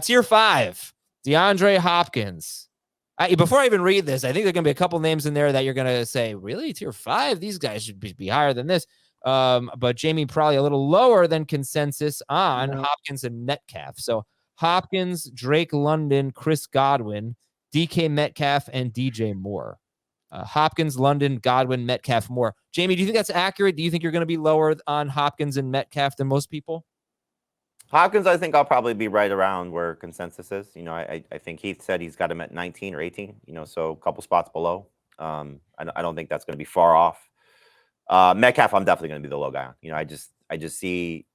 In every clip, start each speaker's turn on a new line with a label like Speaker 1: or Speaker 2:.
Speaker 1: Tier 5, DeAndre Hopkins. Before I even read this, I think there are going to be a couple names in there that you're going to say, really? Tier 5? These guys should be higher than this. But Jamie probably a little lower than consensus on Hopkins and Metcalf. So Hopkins, Drake London, Chris Godwin, DK Metcalf, and DJ Moore. Hopkins, London, Godwin, Metcalf, Moore. Jamie, do you think that's accurate? Do you think you're going to be lower on Hopkins and Metcalf than most people?
Speaker 2: Hopkins, I think I'll probably be right around where consensus is. I think Heath said he's got him at 19 or 18, so a couple spots below. I don't think that's going to be far off. Metcalf, I'm definitely going to be the low guy on. I just see,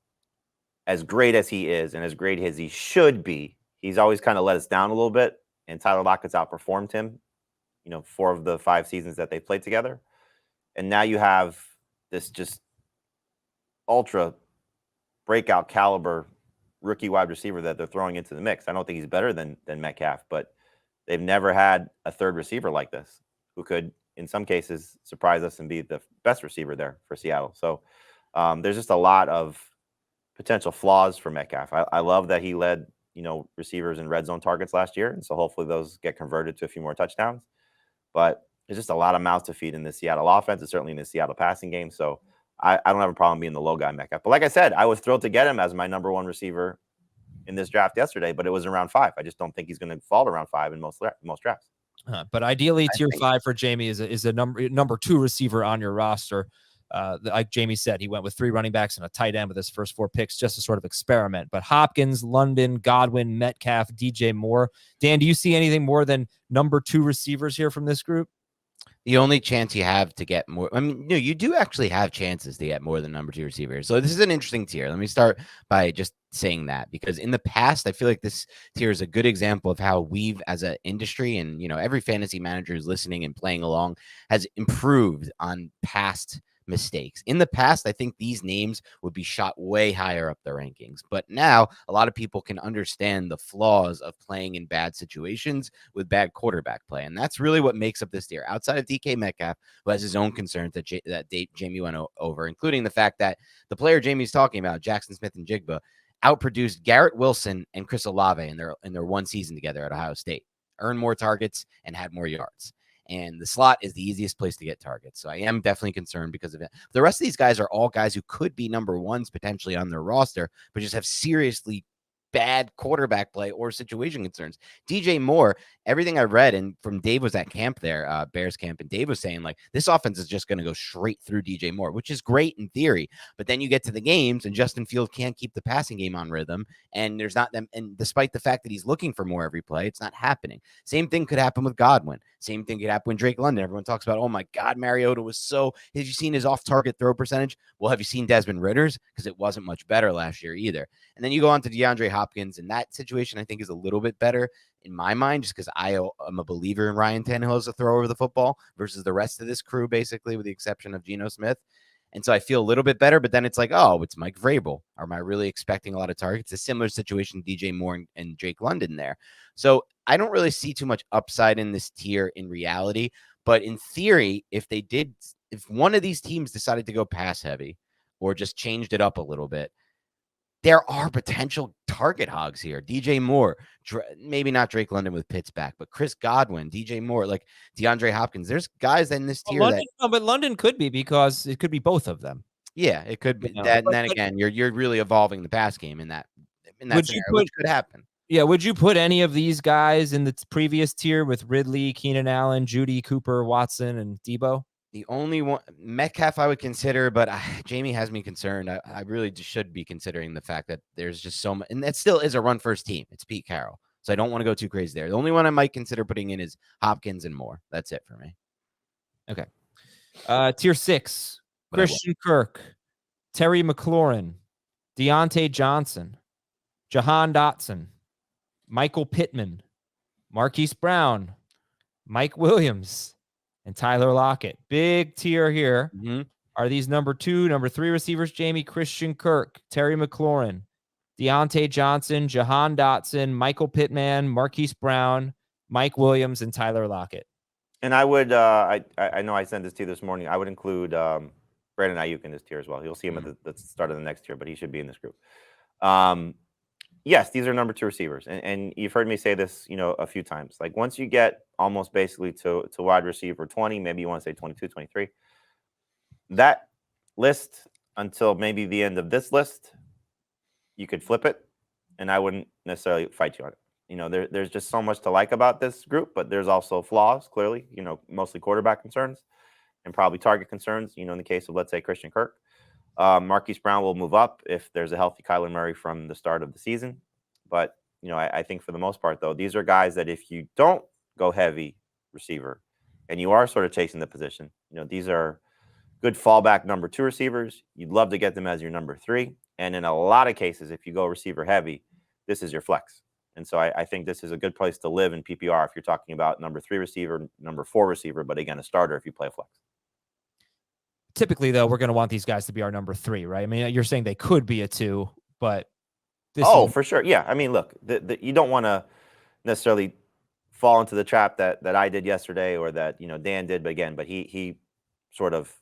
Speaker 2: as great as he is and as great as he should be, he's always kind of let us down a little bit, and Tyler Lockett's outperformed him, 4 of the 5 seasons that they played together. And now you have this just ultra breakout caliber rookie wide receiver that they're throwing into the mix. I don't think he's better than Metcalf, but they've never had a third receiver like this who could, in some cases, surprise us and be the best receiver there for Seattle. So there's just a lot of potential flaws for Metcalf. I love that he led, receivers in red zone targets last year, and so hopefully those get converted to a few more touchdowns. But there's just a lot of mouths to feed in the Seattle offense, and certainly in the Seattle passing game. So I don't have a problem being the low guy, Metcalf. But like I said, I was thrilled to get him as my number 1 receiver in this draft yesterday, but it was around 5. I just don't think he's going to fall around 5 in most drafts.
Speaker 1: But ideally, tier 5 for Jamie is a number 2 receiver on your roster. Like Jamie said, he went with 3 running backs and a tight end with his first 4 picks, just to sort of experiment. But Hopkins, London, Godwin, Metcalf, DJ Moore. Dan, do you see anything more than number 2 receivers here from this group?
Speaker 3: The only chance you have to get more, you do actually have chances to get more than number 2 receivers. So this is an interesting tier. Let me start by just saying that, because in the past, I feel like this tier is a good example of how we've, as an industry, and every fantasy manager who's listening and playing along, has improved on past mistakes. In the past, I think these names would be shot way higher up the rankings, but now a lot of people can understand the flaws of playing in bad situations with bad quarterback play, and that's really what makes up this tier. Outside of DK Metcalf, who has his own concerns that Jamie went over, including the fact that the player Jamie's talking about, Jackson Smith-Njigba, outproduced Garrett Wilson and Chris Olave in their one season together at Ohio State, earned more targets and had more yards. And the slot is the easiest place to get targets. So I am definitely concerned because of it. The rest of these guys are all guys who could be number 1s potentially on their roster, but just have seriously bad quarterback play or situation concerns. DJ Moore, everything I read, and from Dave was at camp there, Bears camp, and Dave was saying, like, this offense is just going to go straight through DJ Moore, which is great in theory. But then you get to the games, and Justin Fields can't keep the passing game on rhythm, and there's not them. And despite the fact that he's looking for more every play, it's not happening. Same thing could happen with Godwin. Same thing could happen with Drake London. Everyone talks about, oh my God, Mariota was so. Have you seen his off-target throw percentage? Well, have you seen Desmond Ritter's? Because it wasn't much better last year either. And then you go on to DeAndre Hopkins, and that situation I think is a little bit better in my mind, just because I am a believer in Ryan Tannehill as a thrower of the football versus the rest of this crew, basically, with the exception of Geno Smith. And so I feel a little bit better, but then it's like, oh, it's Mike Vrabel. Am I really expecting a lot of targets? A similar situation to DJ Moore and Drake London there. So I don't really see too much upside in this tier in reality. But in theory, if one of these teams decided to go pass heavy or just changed it up a little bit, there are potential target hogs here. DJ Moore, maybe not Drake London with Pitts back, but Chris Godwin, DJ Moore, like DeAndre Hopkins. There's guys in this tier
Speaker 1: but London could be, because it could be both of them.
Speaker 3: Yeah, it could be that. And then again, you're really evolving the pass game in that scenario, which could happen.
Speaker 1: Yeah, would you put any of these guys in the previous tier with Ridley, Keenan Allen, Judy, Cooper, Watson, and Debo?
Speaker 3: The only one, Metcalf, I would consider, but Jamie has me concerned. I really just should be considering the fact that there's just so much, and that still is a run-first team. It's Pete Carroll, so I don't want to go too crazy there. The only one I might consider putting in is Hopkins and Moore. That's it for me.
Speaker 1: Okay. Tier 6, Christian Kirk, Terry McLaurin, Deontay Johnson, Jahan Dotson, Michael Pittman, Marquise Brown, Mike Williams, and Tyler Lockett. Big tier here.
Speaker 3: Mm-hmm.
Speaker 1: Are these number 2, number 3 receivers, Jamie? Christian Kirk, Terry McLaurin, Deontay Johnson, Jahan Dotson, Michael Pittman, Marquise Brown, Mike Williams, and Tyler Lockett.
Speaker 2: And I would, I know I sent this to you this morning. I would include Brandon Ayuk in this tier as well. You'll see him at the start of the next tier, but he should be in this group. yes, these are number 2 receivers. And you've heard me say this, a few times. Like once you get almost basically to wide receiver 20, maybe you want to say 22, 23, that list until maybe the end of this list, you could flip it and I wouldn't necessarily fight you on it. There's just so much to like about this group, but there's also flaws, clearly, mostly quarterback concerns and probably target concerns, in the case of, let's say, Christian Kirk. Marquise Brown will move up if there's a healthy Kyler Murray from the start of the season. But, I think for the most part, though, these are guys that if you don't go heavy receiver and you are sort of chasing the position, these are good fallback number 2 receivers. You'd love to get them as your number 3. And in a lot of cases, if you go receiver heavy, this is your flex. And so I think this is a good place to live in PPR if you're talking about number 3 receiver, number 4 receiver, but again, a starter if you play flex.
Speaker 1: Typically, though, we're going to want these guys to be our number 3, right? I mean, you're saying they could be a 2, but
Speaker 2: for sure. Yeah. I mean, look, you don't want to necessarily fall into the trap that I did yesterday or that, Dan did, but he sort of,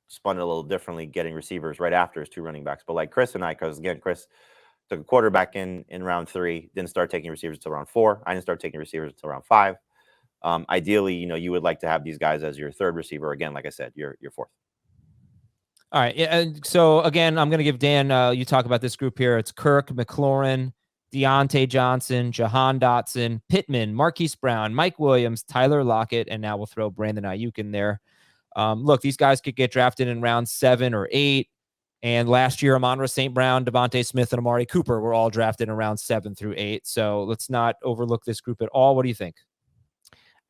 Speaker 2: spun it a little differently, getting receivers right after his 2 running backs. But like Chris and I, because again, Chris took a quarterback in round 3, didn't start taking receivers until round 4. I didn't start taking receivers until round 5. Ideally, you would like to have these guys as your 3rd receiver. Again, like I said, your 4th.
Speaker 1: All right. And so again, I'm going to give Dan, you talk about this group here. It's Kirk, McLaurin, Deontay Johnson, Jahan Dotson, Pittman, Marquise Brown, Mike Williams, Tyler Lockett, and now we'll throw Brandon Ayuk in there. Look, these guys could get drafted in round 7 or 8. And last year, Amon-Ra St. Brown, Devontae Smith, and Amari Cooper were all drafted in round 7 through 8. So let's not overlook this group at all. What do you think?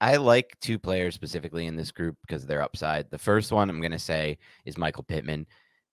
Speaker 3: I like 2 players specifically in this group because of their upside. The first one I'm going to say is Michael Pittman.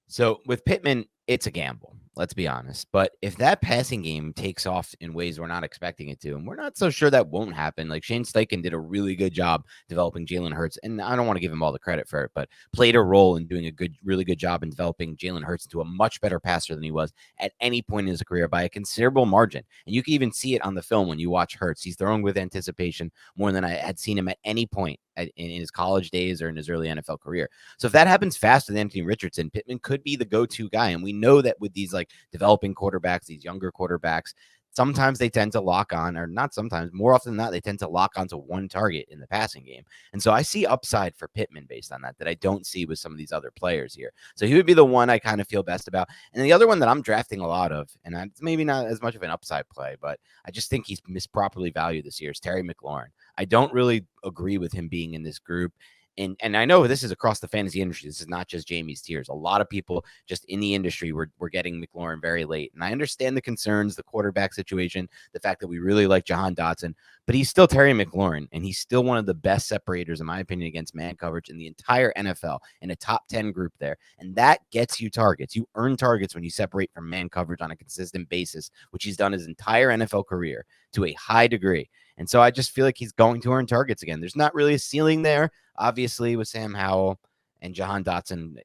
Speaker 3: So with Pittman, it's a gamble. Let's be honest. But if that passing game takes off in ways we're not expecting it to, and we're not so sure that won't happen, like Shane Steichen did a really good job developing Jalen Hurts, and I don't want to give him all the credit for it, but played a role in doing really good job in developing Jalen Hurts into a much better passer than he was at any point in his career by a considerable margin. And you can even see it on the film when you watch Hurts. He's throwing with anticipation more than I had seen him at any point in his college days or in his early NFL career. So if that happens fast with Anthony Richardson, Pittman could be the go-to guy. And we know that with these like developing quarterbacks, these younger quarterbacks, sometimes they tend to lock on, or not sometimes, more often than not, they tend to lock onto one target in the passing game. And so I see upside for Pittman based on that I don't see with some of these other players here. So he would be the one I kind of feel best about. And the other one that I'm drafting a lot of, and it's maybe not as much of an upside play, but I just think he's misproperly valued this year, is Terry McLaurin. I don't really agree with him being in this group. And I know this is across the fantasy industry. This is not just Jamie's tiers. A lot of people just in the industry were getting McLaurin very late. And I understand the concerns, the quarterback situation, the fact that we really like Jahan Dotson, but he's still Terry McLaurin, and he's still one of the best separators, in my opinion, against man coverage in the entire NFL, in a top 10 group there. And that gets you targets. You earn targets when you separate from man coverage on a consistent basis, which he's done his entire NFL career to a high degree. And so I just feel like he's going to earn targets again. There's not really a ceiling there, obviously, with Sam Howell and Jahan Dotson,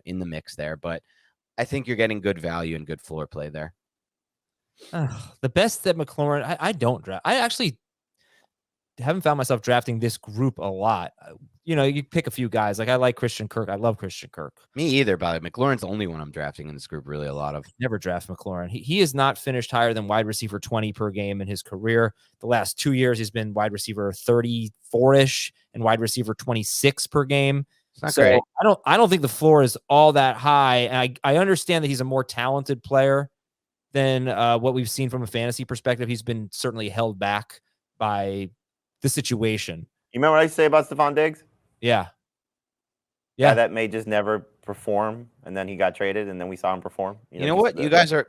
Speaker 3: in the mix there. But I think you're getting good value and good floor play there.
Speaker 1: The best that McLaurin, I don't draft. I actually haven't found myself drafting this group a lot. You pick a few guys. Like I like Christian Kirk. I love Christian Kirk.
Speaker 3: Me either, but McLaurin's the only one I'm drafting in this group really a lot of.
Speaker 1: Never draft McLaurin. He has not finished higher than wide receiver 20 per game in his career. The last 2 years, he's been wide receiver 34-ish and wide receiver 26 per game.
Speaker 3: It's not great.
Speaker 1: I don't think the floor is all that high. And I understand that he's a more talented player than what we've seen from a fantasy perspective. He's been certainly held back by the situation.
Speaker 2: You remember what I say about Stephon Diggs?
Speaker 1: Yeah.
Speaker 2: That may just never perform, and then he got traded, and then we saw him perform.
Speaker 3: You know what? You guys are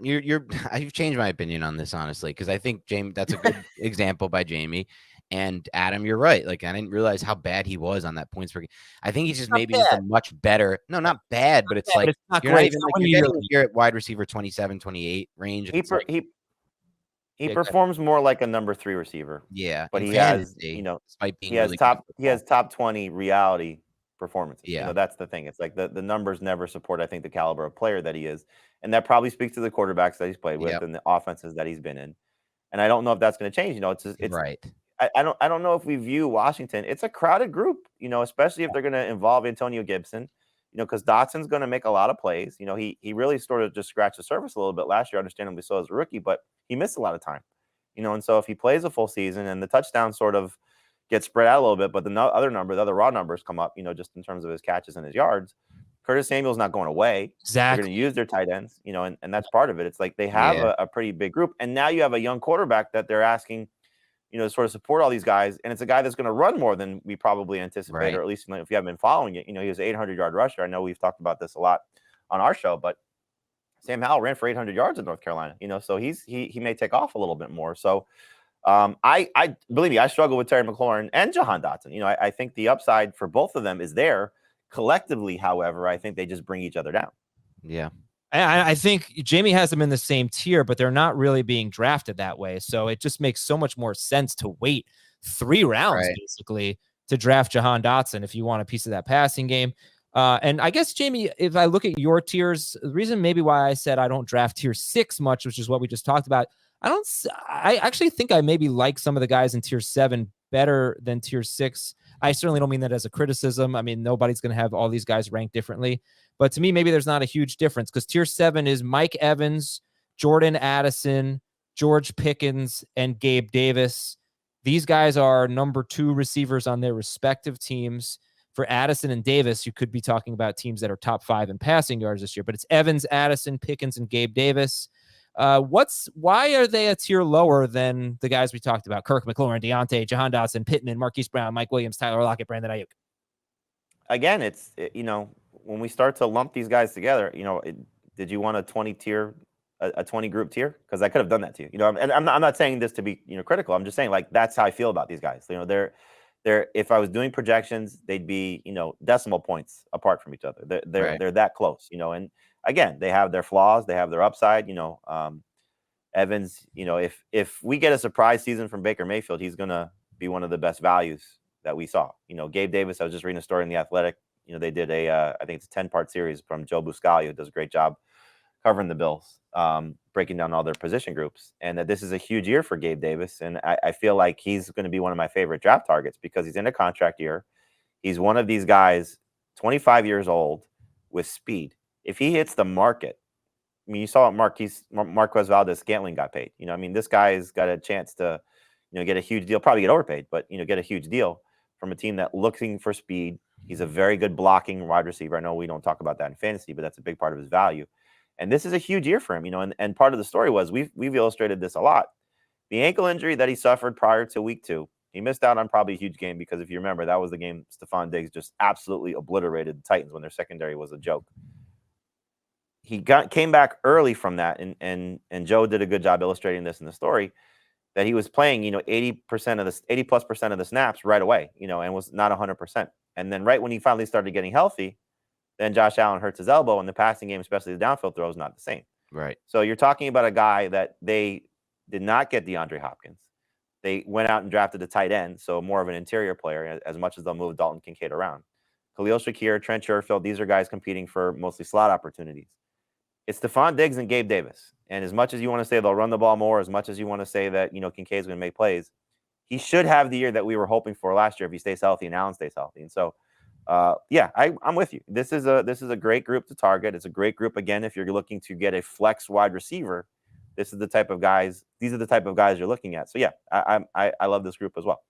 Speaker 3: I've changed my opinion on this, honestly, because I think Jamie, that's a good example by Jamie. And Adam, you're right. Like, I didn't realize how bad he was on that points per game. I think he's just maybe just a much better. No, not bad, but it's like
Speaker 1: it's not
Speaker 3: you're
Speaker 1: great.
Speaker 3: not even like you're at wide receiver 27, 28 range.
Speaker 2: He performs more like a number 3 receiver.
Speaker 3: Yeah,
Speaker 2: but he has,
Speaker 3: despite being
Speaker 2: he has top 20 reality performances.
Speaker 3: Yeah,
Speaker 2: that's the thing. It's like the numbers never support, I think, the caliber of player that he is, and that probably speaks to the quarterbacks that he's played with and the offenses that he's been in. And I don't know if that's going to change. It's
Speaker 3: right.
Speaker 2: I don't know if we view Washington. It's a crowded group, especially if they're going to involve Antonio Gibson. because Dotson's going to make a lot of plays. He really sort of just scratched the surface a little bit last year, understandably so as a rookie, but he missed a lot of time. And so if he plays a full season and the touchdowns sort of get spread out a little bit, but the other raw numbers come up, just in terms of his catches and his yards, Curtis Samuel's not going away.
Speaker 1: Exactly.
Speaker 2: They're going to use their tight ends, and that's part of it. It's like they have a pretty big group, and now you have a young quarterback that they're asking, to sort of support all these guys, and it's a guy that's going to run more than we probably anticipate,
Speaker 3: Right.
Speaker 2: or at least if you haven't been following it. He was an 800-yard rusher. I know we've talked about this a lot on our show, but Sam Howell ran for 800 yards in North Carolina. So he may take off a little bit more. So I believe me, I struggle with Terry McLaurin and Jahan Dotson. I think the upside for both of them is there. Collectively, however, I think they just bring each other down.
Speaker 3: Yeah.
Speaker 1: I think Jamie has them in the same tier, but they're not really being drafted that way. So it just makes so much more sense to wait 3 rounds basically to draft Jahan Dotson if you want a piece of that passing game. And I guess, Jamie, if I look at your tiers, the reason maybe why I said I don't draft tier 6 much, which is what we just talked about, I actually think I maybe like some of the guys in tier 7 better than tier 6. I certainly don't mean that as a criticism. I mean, nobody's going to have all these guys ranked differently. But to me, maybe there's not a huge difference because tier 7 is Mike Evans, Jordan Addison, George Pickens, and Gabe Davis. These guys are number 2 receivers on their respective teams. For Addison and Davis, you could be talking about teams that are top 5 in passing yards this year. But it's Evans, Addison, Pickens, and Gabe Davis. Why are they a tier lower than the guys we talked about? Kirk McLaurin, Deontay, Jahan Dotson, Pittman, Marquise Brown, Mike Williams, Tyler Lockett, Brandon Ayuk.
Speaker 2: Again, when we start to lump these guys together, did you want a 20 tier, a 20 group tier? Because I could have done that to you. And I'm not saying this to be critical. I'm just saying like that's how I feel about these guys. They're if I was doing projections, they'd be decimal points apart from each other. They're that close. And again, they have their flaws, they have their upside. Evans, if we get a surprise season from Baker Mayfield, he's gonna be one of the best values that we saw. Gabe Davis, I was just reading a story in The Athletic. They did I think it's a 10-part series from Joe Buscaglia, who does a great job covering the Bills, breaking down all their position groups, and that this is a huge year for Gabe Davis. And I feel like he's going to be one of my favorite draft targets because he's in a contract year. He's one of these guys, 25 years old, with speed. If he hits the market, I mean, you saw what Marquez Valdez-Scantling got paid. This guy's got a chance to, get a huge deal, probably get overpaid, but, get a huge deal from a team that looking for speed. He's a very good blocking wide receiver. I know we don't talk about that in fantasy, but that's a big part of his value. And this is a huge year for him, and part of the story was we've illustrated this a lot. The ankle injury that he suffered prior to week 2, he missed out on probably a huge game because if you remember, that was the game Stephon Diggs just absolutely obliterated the Titans when their secondary was a joke. He came back early from that, and Joe did a good job illustrating this in the story that he was playing, 80% of the 80+% of the snaps right away, and was not 100%. And then right when he finally started getting healthy, then Josh Allen hurts his elbow, and the passing game, especially the downfield throw, is not the same.
Speaker 3: Right.
Speaker 2: So you're talking about a guy that they did not get DeAndre Hopkins. They went out and drafted a tight end, so more of an interior player, as much as they'll move Dalton Kincaid around. Khalil Shakir, Trent Sherfield, these are guys competing for mostly slot opportunities. It's Stephon Diggs and Gabe Davis. And as much as you want to say they'll run the ball more, as much as you want to say that, Kincaid's going to make plays, he should have the year that we were hoping for last year if he stays healthy and Allen stays healthy. And so, I'm with you. This is a great group to target. It's a great group, again, if you're looking to get a flex wide receiver. These are the type of guys you're looking at. So, yeah, I love this group as well.